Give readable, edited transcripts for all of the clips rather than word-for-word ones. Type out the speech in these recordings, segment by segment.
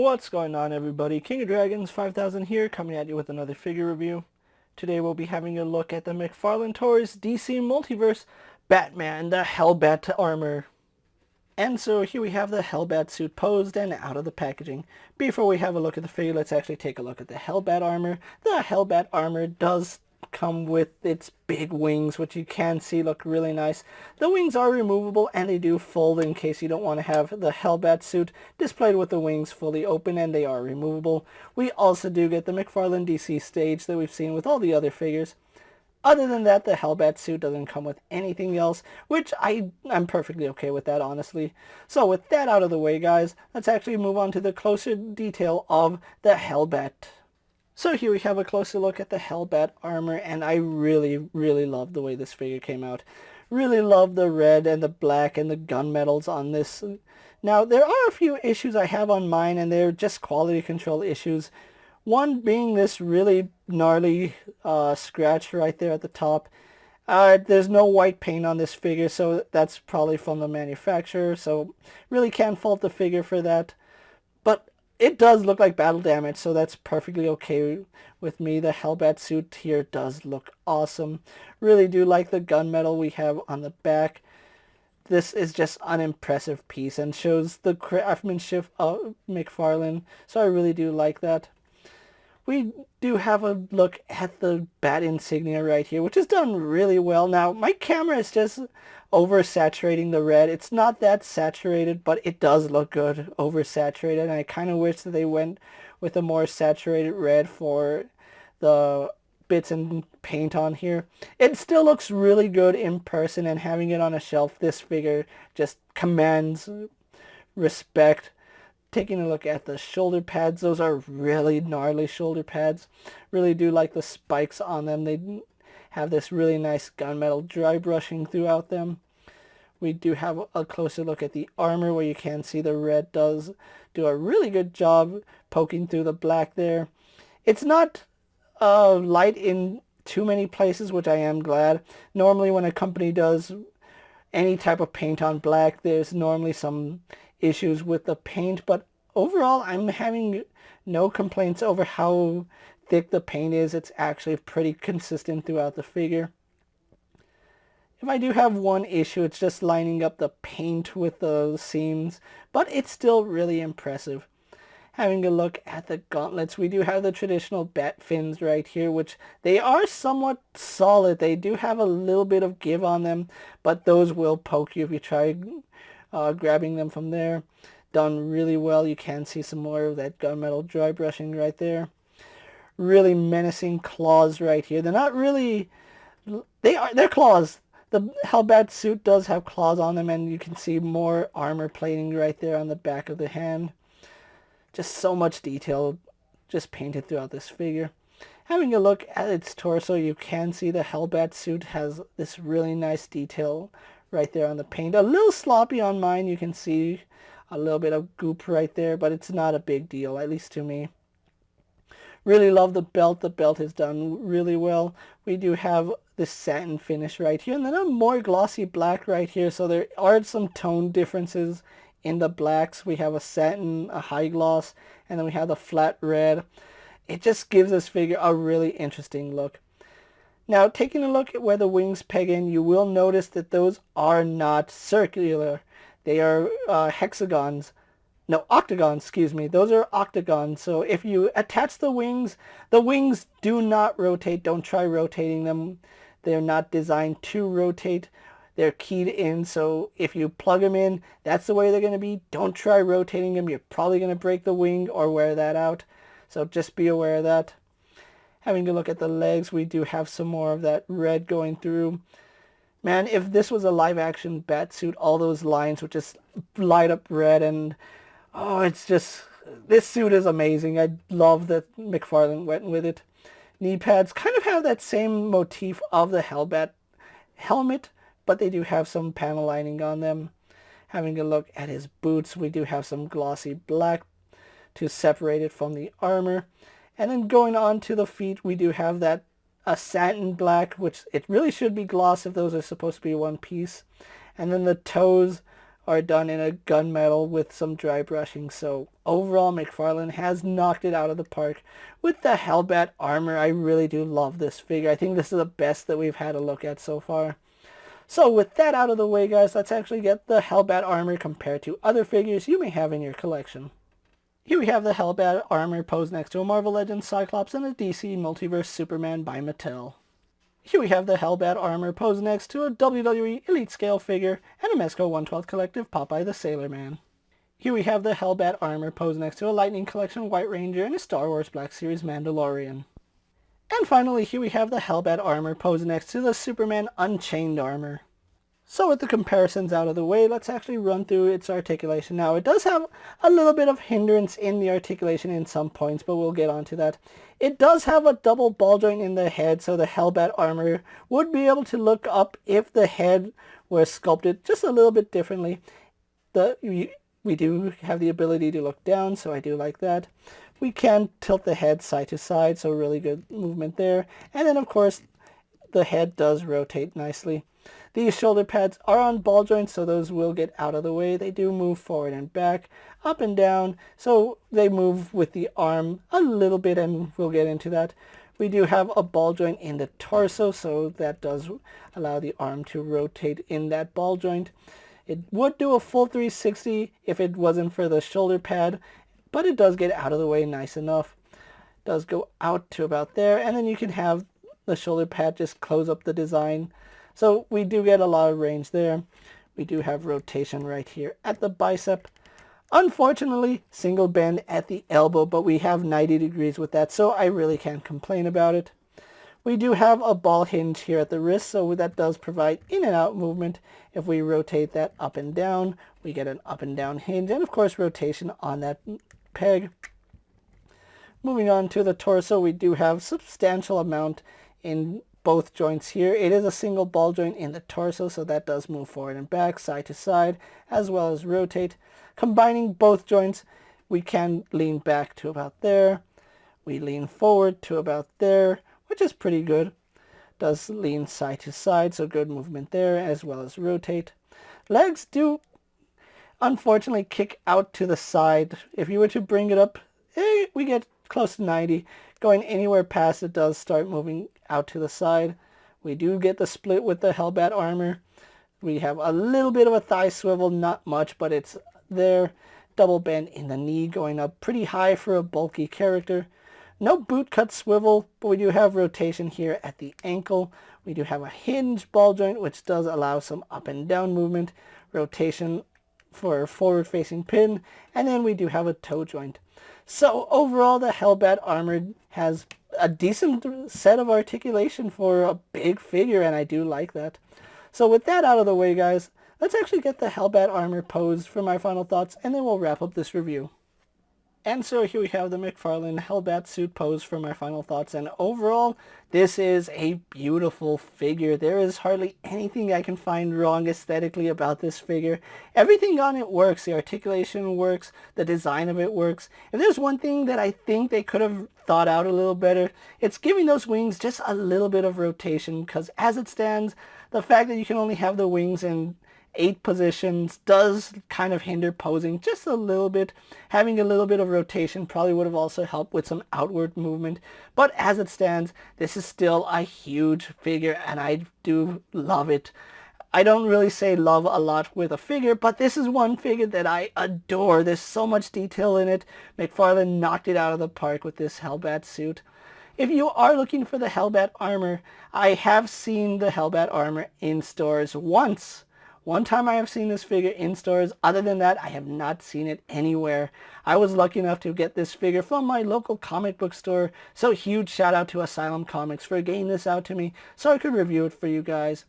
What's going on, everybody? King of Dragons 5000 here, coming at you with another figure review. Today we'll be having a look at the McFarlane Toys DC Multiverse Batman, the Hellbat armor. And so here we have the Hellbat suit posed and out of the packaging. Before we have a look at the figure, let's actually take a look at the Hellbat armor. The Hellbat armor does come with its big wings, which you can see look really nice. The wings are removable and they do fold in case you don't want to have the Hellbat suit displayed with the wings fully open, and they are removable. We also do get the McFarlane DC stage that we've seen with all the other figures. Other than that, the Hellbat suit doesn't come with anything else, which I'm perfectly okay with that, honestly. So with that out of the way, guys, let's actually move on to the closer detail of the Hellbat. So here we have a closer look at the Hellbat armor, and I really love the way this figure came out. Really love the red and the black and the gunmetals on this. Now, there are a few issues I have on mine, and they're just quality control issues. One being this really gnarly scratch right there at the top. There's no white paint on this figure, so that's probably from the manufacturer, so really can't fault the figure for that. But it does look like battle damage, so that's perfectly okay with me. The Hellbat suit here does look awesome. Really do like the gunmetal we have on the back. This is just an impressive piece and shows the craftsmanship of McFarlane, so I really do like that. We do have a look at the bat insignia right here, which is done really well. Now, my camera is just oversaturating the red. It's not that saturated, but it does look good oversaturated, and I kind of wish that they went with a more saturated red for the bits and paint on here. It still looks really good in person, and having it on a shelf, this figure just commands respect. Taking a look at the shoulder pads, those are really gnarly shoulder pads. Really do like the spikes on them. They have this really nice gunmetal dry brushing throughout them. We do have a closer look at the armor, where you can see the red does do a really good job poking through the black there. It's not light in too many places, which I am glad. Normally when a company does any type of paint on black, there's normally some issues with the paint, but overall I'm having no complaints over how thick the paint is. It's actually pretty consistent throughout the figure. If I do have one issue, it's just lining up the paint with the seams, but it's still really impressive. Having a look at the gauntlets, we do have the traditional bat fins right here, which they are somewhat solid. They do have a little bit of give on them, but those will poke you if you try grabbing them from there. Done really well. You can see some more of that gunmetal dry brushing right there. Really menacing claws right here. They're not really, they're claws. The Hellbat suit does have claws on them, and you can see more armor plating right there on the back of the hand. Just so much detail just painted throughout this figure. Having a look at its torso, you can see the Hellbat suit has this really nice detail right there on the paint. A little sloppy on mine. You can see a little bit of goop right there, but it's not a big deal, at least to me. Really love the belt. The belt is done really well. We do have this satin finish right here, and then a more glossy black right here, so there are some tone differences in the blacks. We have a satin, a high gloss, and then we have the flat red. It just gives this figure a really interesting look. Now, taking a look at where the wings peg in, you will notice that those are not circular. They are hexagons. No, octagons, excuse me. Those are octagons. So if you attach the wings do not rotate. Don't try rotating them. They're not designed to rotate. They're keyed in, so if you plug them in, that's the way they're going to be. Don't try rotating them. You're probably going to break the wing or wear that out. So just be aware of that. Having a look at the legs, we do have some more of that red going through. Man, if this was a live action bat suit, all those lines would just light up red, and oh, it's just, this suit is amazing. I love that McFarlane went with it. Knee pads kind of have that same motif of the Hellbat helmet, but they do have some panel lining on them. Having a look at his boots, we do have some glossy black to separate it from the armor. And then going on to the feet, we do have that satin black, which it really should be gloss if those are supposed to be one piece. And then the toes are done in a gunmetal with some dry brushing. So overall, McFarlane has knocked it out of the park with the Hellbat armor. I really do love this figure. I think this is the best that we've had a look at so far. So with that out of the way, guys, let's actually get the Hellbat armor compared to other figures you may have in your collection. Here we have the Hellbat armor posed next to a Marvel Legends Cyclops and a DC Multiverse Superman by Mattel. Here we have the Hellbat armor posed next to a WWE Elite Scale figure and a Mezco 1/12 Collective Popeye the Sailor Man. Here we have the Hellbat armor posed next to a Lightning Collection White Ranger and a Star Wars Black Series Mandalorian. And finally, here we have the Hellbat armor posed next to the Superman Unchained armor. So with the comparisons out of the way, let's actually run through its articulation. Now, it does have a little bit of hindrance in the articulation in some points, but we'll get onto that. It does have a double ball joint in the head, so the Hellbat armor would be able to look up if the head were sculpted just a little bit differently. We do have the ability to look down, so I do like that. We can tilt the head side to side, so really good movement there. And then, of course, the head does rotate nicely. These shoulder pads are on ball joints, so those will get out of the way. They do move forward and back, up and down, so they move with the arm a little bit, and we'll get into that. We do have a ball joint in the torso, so that does allow the arm to rotate in that ball joint. It would do a full 360 if it wasn't for the shoulder pad, but it does get out of the way nice enough. It does go out to about there, and then you can have the shoulder pad just close up the design. So we do get a lot of range there. We do have rotation right here at the bicep. Unfortunately, single bend at the elbow, but we have 90 degrees with that, so I really can't complain about it. We do have a ball hinge here at the wrist, so that does provide in and out movement. If we rotate that up and down, we get an up and down hinge, and of course rotation on that peg. Moving on to the torso, we do have substantial amount in both joints here. It is a single ball joint in the torso, so that does move forward and back, side to side, as well as rotate. Combining both joints, we can lean back to about there. We lean forward to about there, which is pretty good. Does lean side to side, so good movement there, as well as rotate. Legs do, unfortunately, kick out to the side. If you were to bring it up, we get close to 90. Going anywhere past it does start moving out to the side. We do get the split with the Hellbat armor. We have a little bit of a thigh swivel, not much, but it's there. Double bend in the knee, going up pretty high for a bulky character. No boot cut swivel, but we do have rotation here at the ankle. We do have a hinge ball joint, which does allow some up and down movement. Rotation for a forward facing pin, and then we do have a toe joint. So overall, the Hellbat armor has a decent set of articulation for a big figure, and I do like that. So with that out of the way, guys, let's actually get the Hellbat armor posed for my final thoughts, and then we'll wrap up this review. And so here we have the McFarlane Hellbat suit pose for my final thoughts, and overall, this is a beautiful figure. There is hardly anything I can find wrong aesthetically about this figure. Everything on it works. The articulation works. The design of it works. If there's one thing that I think they could have thought out a little better, it's giving those wings just a little bit of rotation, because as it stands, the fact that you can only have the wings in 8 positions does kind of hinder posing just a little bit. Having a little bit of rotation probably would have also helped with some outward movement. But as it stands, this is still a huge figure, and I do love it. I don't really say love a lot with a figure, but this is one figure that I adore. There's so much detail in it. McFarlane knocked it out of the park with this Hellbat suit. If you are looking for the Hellbat armor, I have seen the Hellbat armor in stores once. One time I have seen this figure in stores. Other than that, I have not seen it anywhere. I was lucky enough to get this figure from my local comic book store, so huge shout out to Asylum Comics for getting this out to me so I could review it for you guys.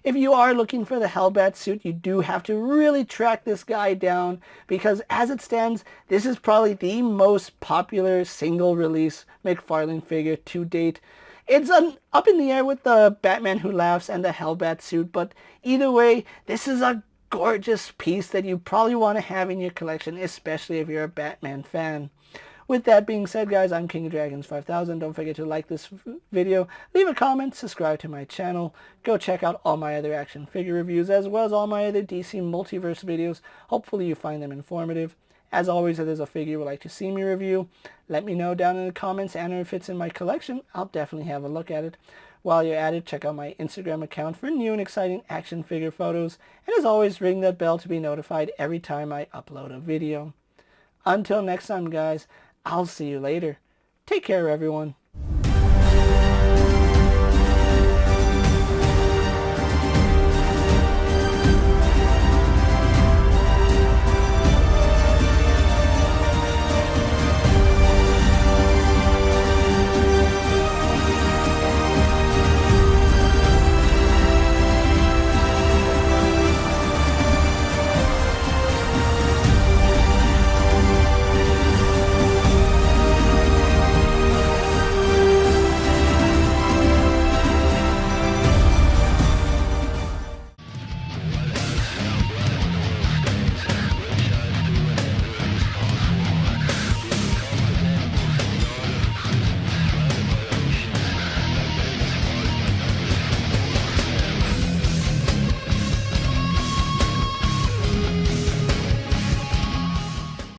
If you are looking for the Hellbat suit, you do have to really track this guy down, because as it stands, this is probably the most popular single release McFarlane figure to date. It's up in the air with the Batman Who Laughs and the Hellbat suit, but either way, this is a gorgeous piece that you probably want to have in your collection, especially if you're a Batman fan. With that being said, guys, I'm KingofDragons 5000. Don't forget to like this video, leave a comment, subscribe to my channel. Go check out all my other action figure reviews as well as all my other DC Multiverse videos. Hopefully you find them informative. As always, if there's a figure you would like to see me review, let me know down in the comments, and if it's in my collection, I'll definitely have a look at it. While you're at it, check out my Instagram account for new and exciting action figure photos. And as always, ring that bell to be notified every time I upload a video. Until next time, guys, I'll see you later. Take care, everyone.